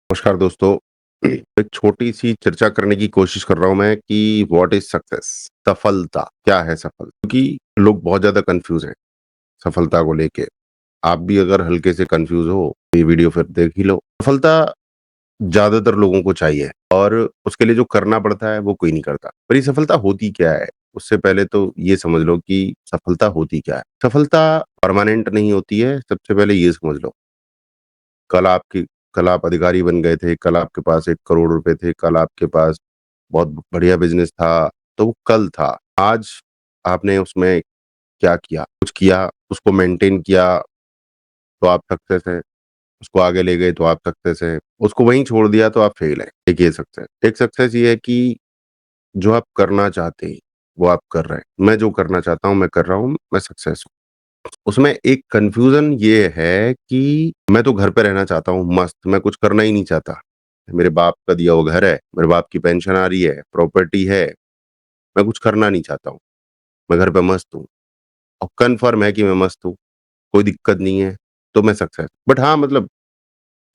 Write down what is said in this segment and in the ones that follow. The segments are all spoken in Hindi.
नमस्कार दोस्तों। एक छोटी-सी चर्चा करने की कोशिश कर रहा हूँ मैं कि व्हाट इज़ सक्सेस? सफलता, क्या है सफल? क्योंकि लोग बहुत ज़्यादा कन्फ्यूज़ हैं सफलता को लेके। आप भी अगर हल्के से कन्फ्यूज़ हो, तो ये वीडियो फिर देख ही लो। सफलता ज़्यादातर लोगों को चाहिए और उसके लिए जो करना पड़ता है, वो कोई नहीं करता। पर ये सफलता होती क्या है? उससे पहले तो ये समझ लो कि सफलता होती क्या है? सफलता परमानेंट नहीं होती है, सबसे पहले ये समझ लो। कल आपकी कल आप अधिकारी बन गए थे, कल आपके पास 1 करोड़ रुपए थे, कल आपके पास बहुत बढ़िया बिज़नेस था, तो वो कल था। आज आपने उसमें क्या किया? कुछ किया, उसको मेंटेन किया, तो आप सक्सेस हैं। उसको आगे ले गए तो आप सक्सेस हैं। उसको वहीं छोड़ दिया तो आप फेल हैं। एक ये सक्सेस। एक सक्सेस ये है कि जो आप करना चाहते हैं, वो आप कर रहे हैं। मैं जो करना चाहता हूँ, मैं कर रहा हूँ, मैं सक्सेस हूँ। उसमें एक कन्फ्यूज़न ये है कि मैं तो घर पे रहना चाहता हूँ मस्त, मैं कुछ करना ही नहीं चाहता। मेरे बाप का दिया हुआ घर है, मेरे बाप की पेंशन आ रही है, प्रॉपर्टी है, मैं कुछ करना नहीं चाहता हूँ। मैं घर पे मस्त हूँ और कन्फर्म है कि मैं मस्त हूँ, कोई दिक्कत नहीं है, तो मैं सक्सेस। बट हाँ, मतलब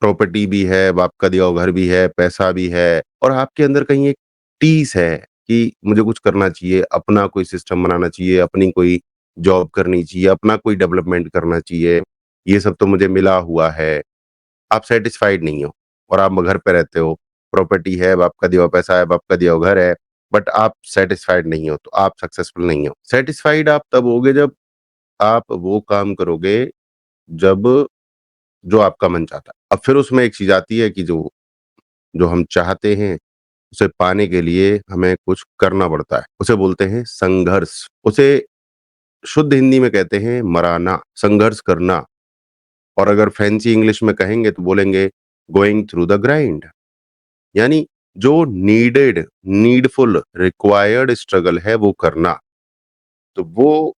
प्रॉपर्टी भी है, बाप का दिया हुआ घर भी है, पैसा भी है और आपके अंदर कहीं एक टीस है कि मुझे कुछ करना चाहिए, अपना कोई सिस्टम बनाना चाहिए, अपनी कोई जॉब करनी चाहिए, अपना कोई डेवलपमेंट करना चाहिए। ये सब तो मुझे मिला हुआ है। आप सैटिस्फाइड नहीं हो और आप घर पे रहते हो, प्रॉपर्टी है, बाप का दिया हुआ पैसा है, बाप का दिया हुआ घर है, बट आप सैटिस्फाइड नहीं हो, तो आप सक्सेसफुल नहीं हो। सैटिस्फाइड आप तब होगे जब आप वो काम करोगे, जब जो आपका मन चाहता है। अब फिर उसमें एक चीज़ आती है कि जो जो हम चाहते हैं, उसे पाने के लिए हमें कुछ करना पड़ता है। उसे बोलते हैं संघर्ष। उसे शुद्ध हिंदी में कहते हैं मराना, संघर्ष करना और अगर फैंसी इंग्लिश में कहेंगे तो बोलेंगे गोइंग थ्रू द ग्राइंड। यानी जो नीडफुल, रिक्वायर्ड स्ट्रगल है वो करना। तो वो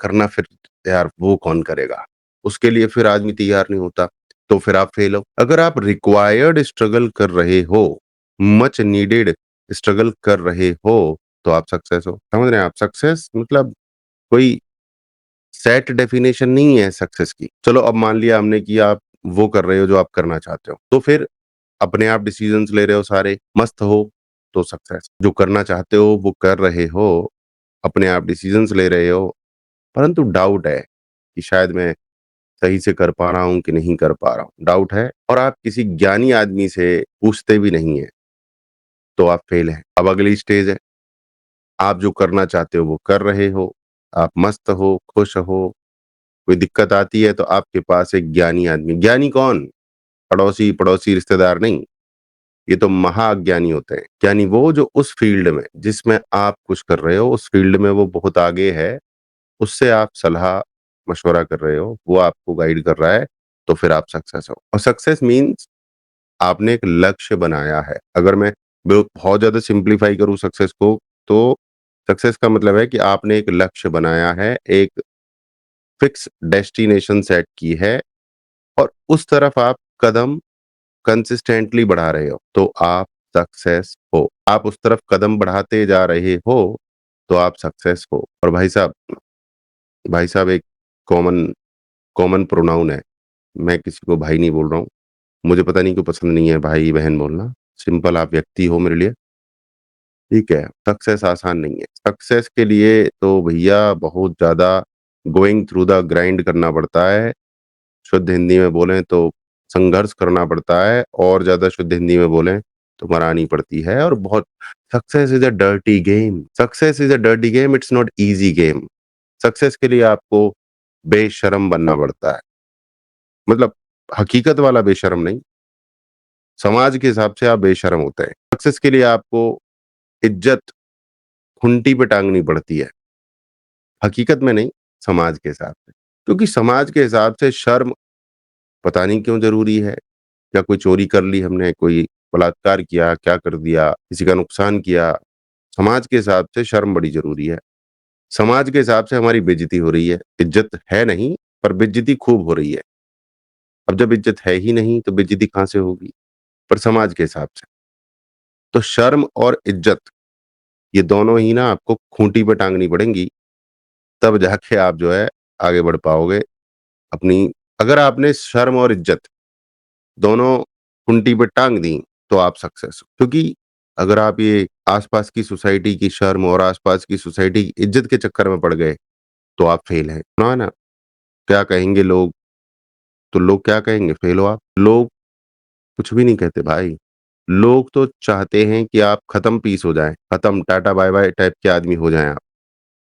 करना फिर यार वो कौन करेगा? उसके लिए फिर आदमी तैयार नहीं होता, तो फिर आप फेल हो। अगर आप रिक्वायर्ड स्ट्रगल कर रहे हो, मच नीडेड स्ट्रगल कर रहे हो, तो आप सक्सेस हो। समझ रहे हैं आप? सक्सेस मतलब कोई सेट डेफिनेशन नहीं है सक्सेस की। चलो अब मान लिया हमने कि आप वो कर रहे हो जो आप करना चाहते हो, तो फिर अपने आप डिसीजंस ले रहे हो सारे, मस्त हो, तो सक्सेस। जो करना चाहते हो वो कर रहे हो, अपने आप डिसीजंस ले रहे हो, परंतु डाउट है कि शायद मैं सही से कर पा रहा हूँ कि नहीं कर पा रहा हूँ। डाउट है और आप किसी ज्ञानी आदमी से पूछते भी नहीं हैं, तो आप फेल हैं। अब अगली स्टेज है, आप जो करना चाहते हो वो कर रहे हो, आप मस्त हो, खुश हो, कोई दिक्कत आती है तो आपके पास एक ज्ञानी आदमी। ज्ञानी कौन? पड़ोसी, रिश्तेदार नहीं। ये तो महाअज्ञानी होते हैं। यानी वो जो उस फील्ड में जिसमें आप कुछ कर रहे हो, उस फील्ड में वो बहुत आगे है, उससे आप सलाह-मशवरा कर रहे हो, वो आपको गाइड कर रहा है, तो फिर आप सक्सेस हो। और सक्सेस मीन्स आपने एक लक्ष्य बनाया है। अगर मैं बहुत ज़्यादा सिम्प्लीफाई करूँ सक्सेस को, तो सक्सेस का मतलब है कि आपने एक लक्ष्य बनाया है, एक फिक्स डेस्टिनेशन सेट की है और उस तरफ आप कदम कंसिस्टेंटली बढ़ा रहे हो, तो आप सक्सेस हो। आप उस तरफ कदम बढ़ाते जा रहे हो, तो आप सक्सेस हो। और भाई साहब एक कॉमन कॉमन प्रोनाउन है। मैं किसी को भाई नहीं बोल रहा हूँ। मुझे पता नहीं क्यों पसंद नहीं है भाई-बहन बोलना। सिंपल आप व्यक्ति हो मेरे लिए, ठीक है? सक्सेस आसान नहीं है। सक्सेस के लिए तो भैया बहुत ज़्यादा गोइंग थ्रू द ग्राइंड करना पड़ता है। शुद्ध हिंदी में बोलें तो संघर्ष करना पड़ता है और ज़्यादा शुद्ध हिंदी में बोलें तो मरानी पड़ती है और बहुत success is a dirty game. Success is a dirty game, it's not easy game. Success के लिए आपको बेशर्म बनना पड़ता है। मतलब हकीकत वाला बेशर्म नहीं, समाज के हिसाब से आप बेशर्म होते हैं। सक्सेस के लिए आपको इज़्ज़त खूंटी पे टाँगनी पड़ती है, हकीकत में नहीं, समाज के हिसाब से। क्योंकि समाज के हिसाब से शर्म पता नहीं क्यों ज़रूरी है? क्या कोई चोरी कर ली हमने, कोई बलात्कार किया, क्या कर दिया, किसी का नुकसान किया, समाज के हिसाब से शर्म बड़ी ज़रूरी है। समाज के हिसाब से हमारी बेइज़्ज़ती हो रही है, इज़्ज़त है नहीं, पर बेइज़्ज़ती खूब हो रही है। अब जब इज़्ज़त है ही नहीं, तो बेइज़्ज़ती कहाँ से होगी? पर समाज के हिसाब से। तो शर्म और इज़्ज़त ये दोनों ही ना आपको खूंटी पे टाँगनी पड़ेंगी, तब जाके आप जो है आगे बढ़ पाओगे अपनी। अगर आपने शर्म और इज़्ज़त दोनों खूंटी पे टाँग दी, तो आप सक्सेस हो। क्योंकि अगर आप ये आस-पास की सोसाइटी की शर्म और आस-पास की सोसाइटी की इज़्ज़त के चक्कर में पड़ गए, तो आप फेल हैं। सुना है ना? क्या कहेंगे लोग? तो लोग क्या कहेंगे? फेल हो आप। लोग कुछ भी नहीं कहते भाई। लोग तो चाहते हैं कि आप खत्म पीस हो जाएँ, खत्म टाटा बाय-बाय टाइप के आदमी हो जाएँ आप।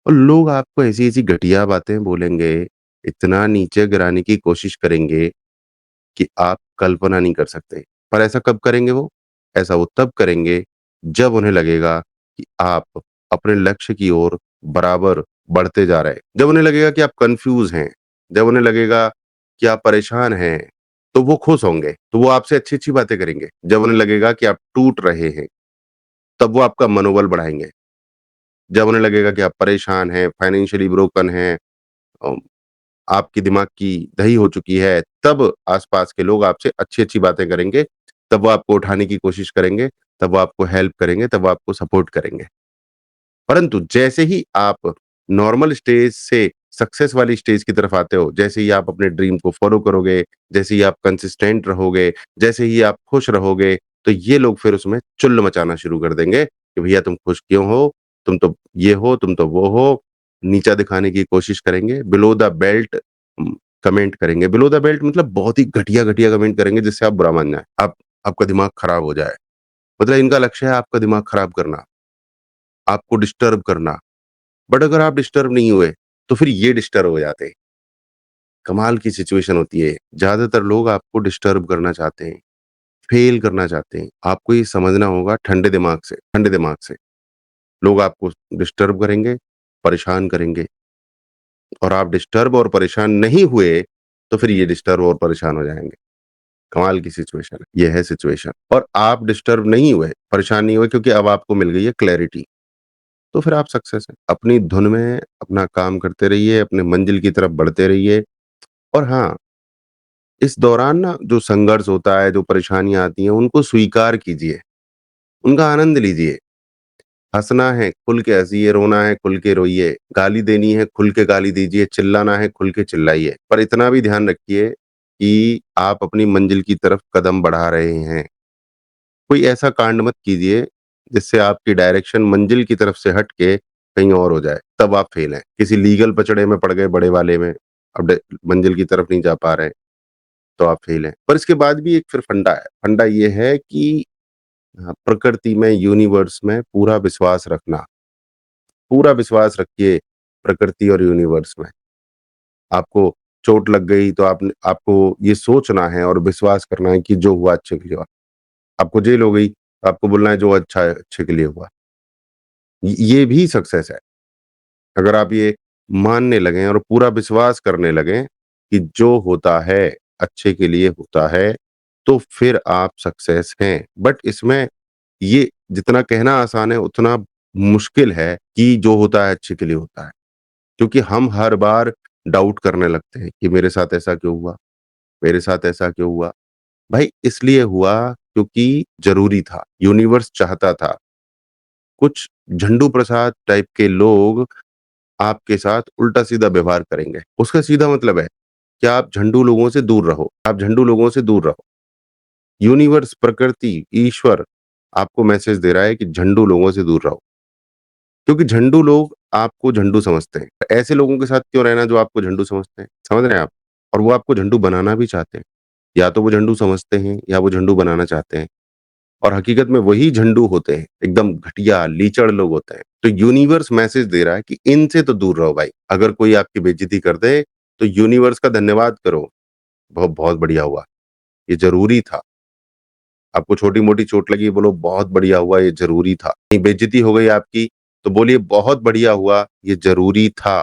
और लोग आपको ऐसी-ऐसी घटिया बातें बोलेंगे, इतना नीचे गिराने की कोशिश करेंगे कि आप कल्पना नहीं कर सकते। पर ऐसा कब करेंगे वो? ऐसा वो तब करेंगे जब उन्हें लगेगा कि आप अपने लक्ष्य की ओर बराबर बढ़ते जा रहे हैं। जब उन्हें लगेगा कि आप कन्फ्यूज़ हैं, जब उन्हें लगेगा कि आप परेशान हैं, तो वो खुश होंगे। तो वो आपसे अच्छी-अच्छी बातें करेंगे। जब उन्हें लगेगा कि आप टूट रहे हैं, तब वो आपका मनोबल बढ़ाएँगे। जब उन्हें लगेगा कि आप परेशान हैं, फाइनेंशियली ब्रोकन हैं, अ, आपके दिमाग की दही हो चुकी है, तब आस-पास के लोग आपसे अच्छी-अच्छी बातें करेंगे, तब वो आपको उठाने की कोशिश करेंगे, तब वो आपको हेल्प करेंगे, तब वो आपको सपोर्ट करेंगे। परंतु जैसे ही आप नॉर्मल स्टेज से सक्सेस वाली स्टेज की तरफ आते हो, जैसे ही आप अपने ड्रीम को फॉलो करोगे, जैसे ही आप कंसिस्टेंट रहोगे, जैसे ही आप खुश रहोगे, तो ये लोग फिर उसमें चुल्ल मचाना शुरू कर देंगे कि भैया तुम खुश क्यों हो? तुम तो ये हो, तुम तो वो हो, नीचा दिखाने की कोशिश करेंगे, बिलो द बेल्ट कमेंट करेंगे। बिलो द बेल्ट मतलब बहुत ही घटिया-घटिया कमेंट करेंगे जिससे आप बुरा मान जाएँ, आपका दिमाग खराब हो जाए। मतलब इनका लक्ष्य है आपका दिमाग खराब करना, आपको डिस्टर्ब करना। बट अगर आप डिस्टर्ब नहीं हुए, तो फिर ये डिस्टर्ब हो जाते हैं। कमाल की सिचुएशन होती है। ज़्यादातर लोग आपको डिस्टर्ब करना चाहते हैं, फ़ेल करना चाहते हैं। आपको ये समझना होगा ठंडे दिमाग से। लोग आपको डिस्टर्ब करेंगे, परेशान करेंगे और आप डिस्टर्ब और परेशान नहीं हुए, तो फिर ये डिस्टर्ब और परेशान हो जाएँगे। कमाल की सिचुएशन है, ये है सिचुएशन और आप डिस्टर्ब नहीं हुए, परेशान नहीं हुए क्योंकि अब आपको मिल गई है क्लैरिटी। तो फिर आप सक्सेस हैं। अपनी धुन में अपना काम करते रहिए, अपने मंजिल की तरफ बढ़ते रहिए और हाँ, इस दौरान ना जो संघर्ष होता है, जो परेशानियाँ आती हैं, उनको स्वीकार कीजिए, उनका आनंद लीजिए। हँसना है, खुल के हँसिए, रोना है, खुल के रोइए, गाली देनी है, खुल के गाली दीजिए, चिल्लाना है, खुल के चिल्लाइए। पर इतना भी ध्यान रखिए कि आप अपनी मंजिल की तरफ कदम बढ़ा रहे हैं। कोई ऐसा कांड मत कीजिए, जिससे आपकी डायरेक्शन मंजिल की तरफ से हट के कहीं और हो जाए, तब आप फेल हैं। किसी लीगल पचड़े में पड़ गए बड़े वाले में, अब मंजिल की तरफ नहीं जा पा रहे, तो आप फेल हैं। पर इसके बाद भी एक फिर फंडा है। फंडा ये है कि प्रकृति में, यूनिवर्स में पूरा विश्वास रखना। पूरा विश्वास रखिए प्रकृति और यूनिवर्स में। आपको चोट लग गई तो आपको ये सोचना है और विश्वास करना है कि जो हुआ अच्छे के लिए हुआ। आपको जेल हो गई, तो आपको बोलना है जो अच्छा है, अच्छे के लिए हुआ। ये भी सक्सेस है। अगर आप ये मानने लगें और पूरा विश्वास करने लगें कि जो होता है, अच्छे के लिए होता है, तो फिर आप सक्सेस हैं। बट इसमें ये जितना कहना आसान है, उतना मुश्किल है कि जो होता है अच्छे के लिए होता है। क्योंकि हम हर बार डाउट करने लगते हैं कि मेरे साथ ऐसा क्यों हुआ? मेरे साथ ऐसा क्यों हुआ? भाई इसलिए हुआ क्योंकि ज़रूरी था, यूनिवर्स चाहता था। कुछ झंडू प्रसाद टाइप के लोग आपके साथ उल्टा-सीधा व्यवहार करेंगे। उसका सीधा मतलब है कि आप झंडू लोगों से दूर रहो, आप झंडू लोगों से दूर रहो। यूनिवर्स, प्रकृति, ईश्वर आपको मैसेज दे रहा है कि झंडू लोगों से दूर रहो। क्योंकि झंडू लोग आपको झंडू समझते हैं। ऐसे लोगों के साथ क्यों रहना जो आपको झंडू समझते हैं, समझ रहे हैं आप? और वो आपको झंडू बनाना भी चाहते हैं। या तो वो झंडू समझते हैं या वो झंडू बनाना चाहते हैं और हकीकत में वही झंडू होते हैं, एकदम घटिया, लीचड़ लोग होते हैं। तो यूनिवर्स मैसेज दे रहा है कि इनसे तो दूर रहो भाई। अगर कोई आपकी बेइज्जती कर दे, तो यूनिवर्स का धन्यवाद करो, बहुत बहुत बढ़िया हुआ, ये ज़रूरी था। आपको छोटी-मोटी चोट लगी, बोलो बहुत बढ़िया हुआ, ये ज़रूरी था। कहीं बेइज्जती हो गई आपकी, तो बोलिए बहुत बढ़िया हुआ, ये ज़रूरी था।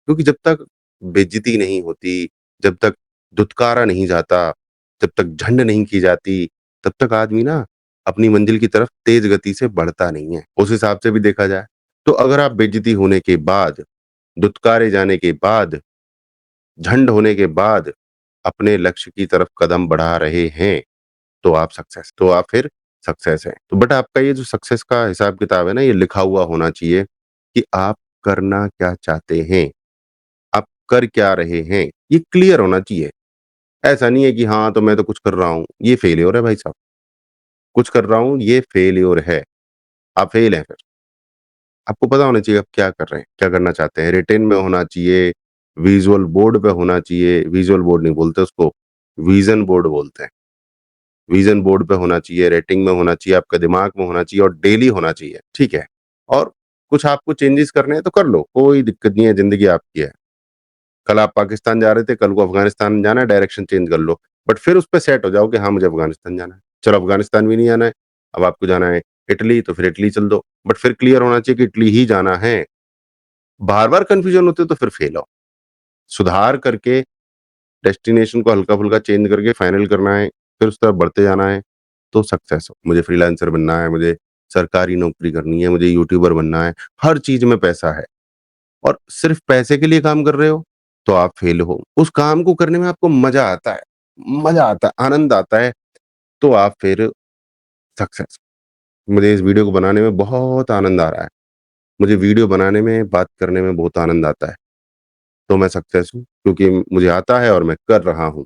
क्योंकि जब तक बेइज्जती नहीं होती, जब तक धुतकारा नहीं जाता, जब तक झंड नहीं की जाती, तब तक आदमी ना अपनी मंजिल की तरफ तेज़ गति से बढ़ता नहीं है। उस हिसाब से भी देखा जाए, तो अगर आप बेइज्जती होने के बाद, धुतकारे जाने के बाद, झंड होने के बाद अपने लक्ष्य की तरफ कदम बढ़ा रहे हैं, तो आप फिर सक्सेस हैं। तो बट आपका ये जो सक्सेस का हिसाब-किताब है ना, ये लिखा हुआ होना चाहिए कि आप करना क्या चाहते हैं, आप कर क्या रहे हैं, ये क्लियर होना चाहिए। ऐसा नहीं है कि हाँ, तो मैं तो कुछ कर रहा हूँ, ये फेल्योर है भाई साहब। कुछ कर रहा हूँ, ये फेल्योर है। आप फेल हैं फिर। आपको पता होना चाहिए आप क्या कर रहे हैं, क्या करना चाहते हैं। रिटेन में होना चाहिए, विज़ुअल बोर्ड पे होना चाहिए, विज़ुअल बोर्ड नहीं बोलते उसको, विज़न बोर्ड बोलते हैं। विज़न बोर्ड पे होना चाहिए, रेटिंग में होना चाहिए, आपके दिमाग में होना चाहिए और डेली होना चाहिए, ठीक है? और कुछ आपको चेंजेस करने हैं तो कर लो, कोई दिक्कत नहीं है, ज़िंदगी आपकी है। कल आप पाकिस्तान जा रहे थे, कल को अफ़गानिस्तान जाना है, डायरेक्शन चेंज कर लो। बट फिर उस पे सेट हो जाओ कि हाँ, मुझे अफ़गानिस्तान जाना है। चलो अफ़गानिस्तान भी नहीं जाना है, अब आपको जाना है इटली, तो फिर इटली चल दो। बट फिर क्लियर होना चाहिए कि इटली ही जाना है। बार-बार कन्फ्यूज़न होते तो फिर फेल हो। सुधार करके डेस्टिनेशन को हल्का-फुल्का चेंज करके फाइनल करना है, फिर उस तरफ बढ़ते जाना है, तो सक्सेस हो। मुझे फ्रीलांसर बनना है, मुझे सरकारी नौकरी करनी है, मुझे यूट्यूबर बनना है, हर चीज़ में पैसा है और सिर्फ़ पैसे के लिए काम कर रहे हो, तो आप फेल हो। उस काम को करने में आपको मज़ा आता है, आनंद आता है, तो आप फिर सक्सेस। मुझे इस वीडियो को बनाने में बहुत आनंद आ रहा है। मुझे वीडियो बनाने में, बात करने में बहुत आनंद आता है, तो मैं सक्सेस हूँ क्योंकि मुझे आता है और मैं कर रहा हूँ।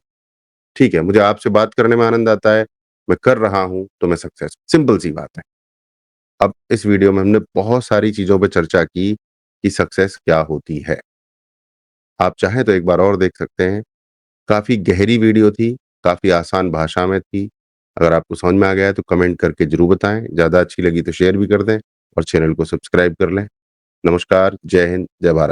ठीक है, मुझे आपसे बात करने में आनंद आता है, मैं कर रहा हूँ, तो मैं सक्सेस हूँ। सिंपल सी बात है। अब इस वीडियो में हमने बहुत सारी चीज़ों पे चर्चा की कि सक्सेस क्या होती है। आप चाहें तो एक बार और देख सकते हैं। काफ़ी गहरी वीडियो थी, काफ़ी आसान भाषा में थी। अगर आपको समझ में आ गया है तो कमेंट करके ज़रूर बताएँ। ज़्यादा अच्छी लगी तो शेयर भी कर दें और चैनल को सब्सक्राइब कर लें। नमस्कार, जय हिंद, जय भारत।